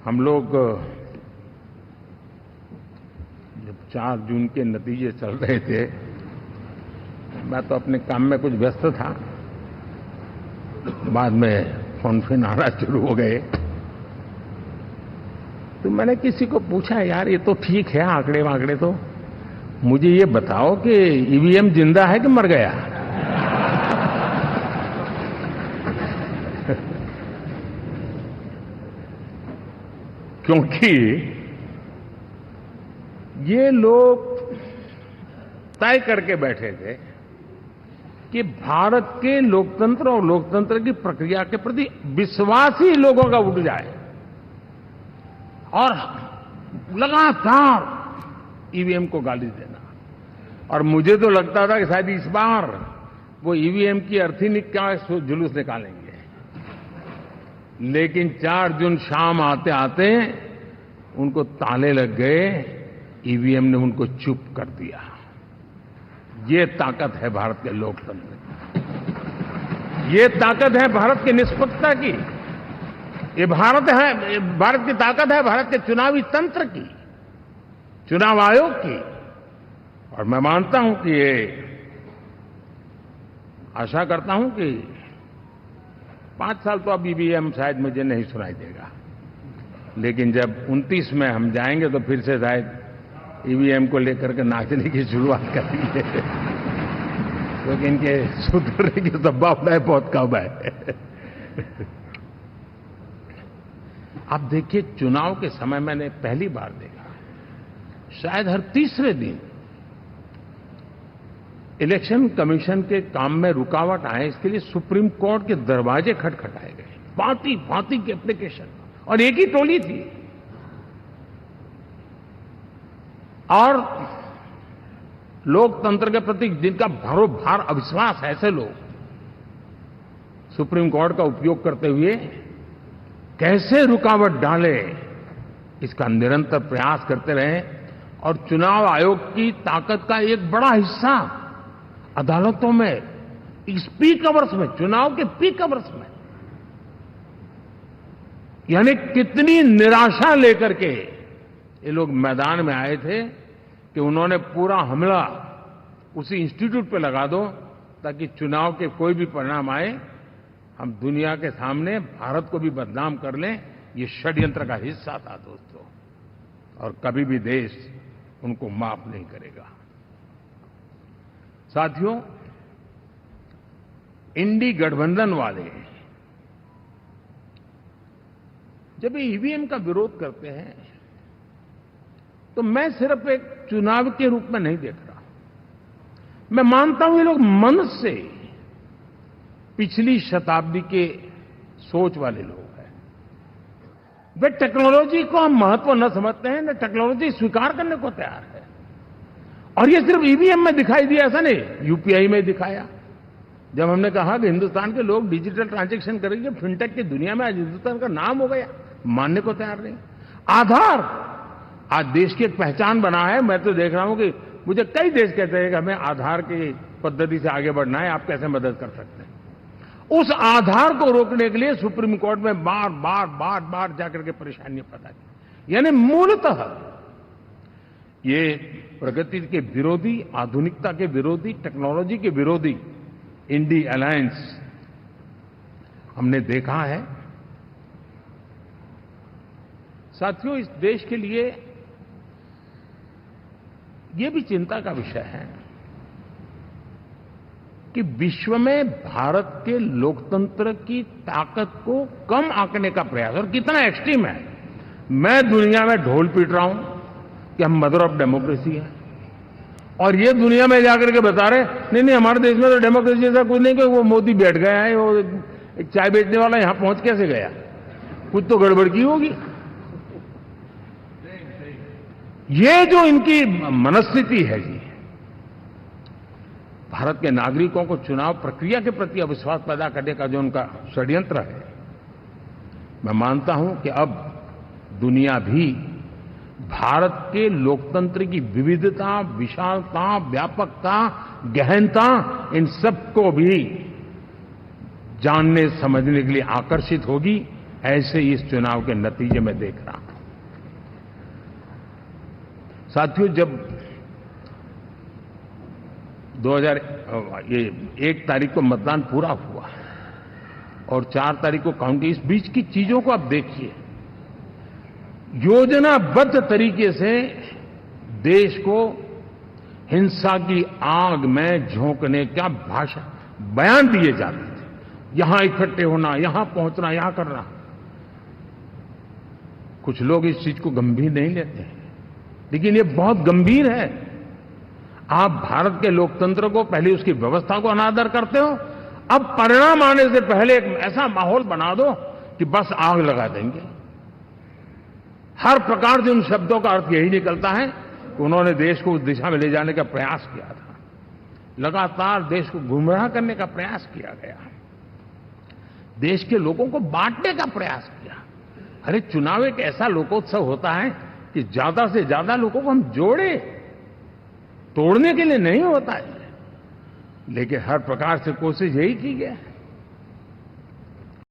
हम लोग जब 4 जून के नतीजे चल रहे थे, मैं तो अपने काम में कुछ व्यस्त था। बाद में फोन आना शुरू हो गए, तो मैंने किसी को पूछा, यार ये तो ठीक है आंकड़े वांकड़े, तो मुझे ये बताओ कि ईवीएम जिंदा है कि मर गया? क्योंकि ये लोग तय करके बैठे थे कि भारत के लोकतंत्र और लोकतंत्र की प्रक्रिया के प्रति विश्वास ही लोगों का उठ जाए, और लगातार ईवीएम को गाली देना। और मुझे तो लगता था कि शायद इस बार वो ईवीएम की अर्थी का जुलूस निकालेंगे, लेकिन 4 जून शाम आते आते उनको ताले लग गए, ईवीएम ने उनको चुप कर दिया। ये ताकत है भारत के लोकतंत्र की, ये ताकत है भारत की निष्पक्षता की, ये भारत की ताकत है भारत के चुनावी तंत्र की, चुनाव आयोग की। और मैं मानता हूं कि ये आशा करता हूं कि 5 साल तो अब ईवीएम शायद मुझे नहीं सुनाई देगा, लेकिन जब 29 में हम जाएंगे तो फिर से शायद ईवीएम को लेकर के नाचने की शुरुआत करेंगे, क्योंकि इनके सुधरने की संभावना बहुत कम है। आप देखिए, चुनाव के समय मैंने पहली बार देखा, शायद हर तीसरे दिन इलेक्शन कमीशन के काम में रुकावट आए, इसके लिए सुप्रीम कोर्ट के दरवाजे खटखटाए गए, भांति भांति की एप्लीकेशन, और एक ही टोली थी। और लोकतंत्र के प्रति जिनका भरोभार अविश्वास है, ऐसे लोग सुप्रीम कोर्ट का उपयोग करते हुए कैसे रुकावट डाले, इसका निरंतर प्रयास करते रहे। और चुनाव आयोग की ताकत का एक बड़ा हिस्सा अदालतों में, इस पीक अवर्स में, चुनाव के पीक अवर्स में, यानी कितनी निराशा लेकर के ये लोग मैदान में आए थे कि उन्होंने पूरा हमला उसी इंस्टीट्यूट पे लगा दो, ताकि चुनाव के कोई भी परिणाम आए, हम दुनिया के सामने भारत को भी बदनाम कर लें। ये षड्यंत्र का हिस्सा था दोस्तों, और कभी भी देश उनको माफ नहीं करेगा। साथियों, इंडी गठबंधन वाले जब ईवीएम का विरोध करते हैं तो मैं सिर्फ एक चुनाव के रूप में नहीं देख रहा। मैं मानता हूं ये लोग मन से पिछली शताब्दी के सोच वाले लोग हैं। वे टेक्नोलॉजी को हम महत्व न समझते हैं, न टेक्नोलॉजी स्वीकार करने को तैयार है। और ये सिर्फ ईवीएम में दिखाई दिया, ऐसा नहीं, यूपीआई में दिखाया। जब हमने कहा कि हिंदुस्तान के लोग डिजिटल ट्रांजैक्शन करेंगे, फिनटेक की दुनिया में आज हिंदुस्तान का नाम हो गया, मानने को तैयार नहीं। आधार आज देश की एक पहचान बना है। मैं तो देख रहा हूं कि मुझे कई देश कहते हैं कि हमें आधार की पद्धति से आगे बढ़ना है, आप कैसे मदद कर सकते हैं। उस आधार को रोकने के लिए सुप्रीम कोर्ट में बार बार जाकर के परेशानियां पैदा की। यानी मूलतः ये प्रगति के विरोधी, आधुनिकता के विरोधी, टेक्नोलॉजी के विरोधी इंडी अलायंस हमने देखा है। साथियों, इस देश के लिए ये भी चिंता का विषय है कि विश्व में भारत के लोकतंत्र की ताकत को कम आंकने का प्रयास, और कितना एक्सट्रीम है। मैं दुनिया में ढोल पीट रहा हूं कि हम मदर ऑफ डेमोक्रेसी है, और ये दुनिया में जाकर के बता रहे नहीं हमारे देश में तो डेमोक्रेसी ऐसा कुछ नहीं, कि वो मोदी बैठ गया है, वो एक चाय बेचने वाला यहां पहुंच कैसे गया, कुछ तो गड़बड़ की होगी। ये जो इनकी मनस्थिति है जी, भारत के नागरिकों को चुनाव प्रक्रिया के प्रति अविश्वास पैदा करने का जो उनका षड्यंत्र है, मैं मानता हूं कि अब दुनिया भी भारत के लोकतंत्र की विविधता, विशालता, व्यापकता, गहनता, इन सबको भी जानने समझने के लिए आकर्षित होगी। ऐसे ही इस चुनाव के नतीजे में देख रहा हूं। साथियों, जब 1 तारीख को मतदान पूरा हुआ और 4 तारीख को काउंटिंग, इस बीच की चीजों को आप देखिए। योजनाबद्ध तरीके से देश को हिंसा की आग में झोंकने का बयान दिए जाते थे। यहां इकट्ठे होना, यहां पहुंचना, यहां करना। कुछ लोग इस चीज को गंभीर नहीं लेते हैं, लेकिन ये बहुत गंभीर है। आप भारत के लोकतंत्र को, पहले उसकी व्यवस्था को अनादर करते हो, अब परिणाम आने से पहले एक ऐसा माहौल बना दो कि बस आग लगा देंगे। हर प्रकार से उन शब्दों का अर्थ यही निकलता है कि उन्होंने देश को उस दिशा में ले जाने का प्रयास किया था। लगातार देश को गुमराह करने का प्रयास किया गया, देश के लोगों को बांटने का प्रयास किया। अरे, चुनाव एक ऐसा लोकोत्सव होता है कि ज्यादा से ज्यादा लोगों को हम जोड़े, तोड़ने के लिए नहीं होता है। लेकिन हर प्रकार से कोशिश यही की गई है।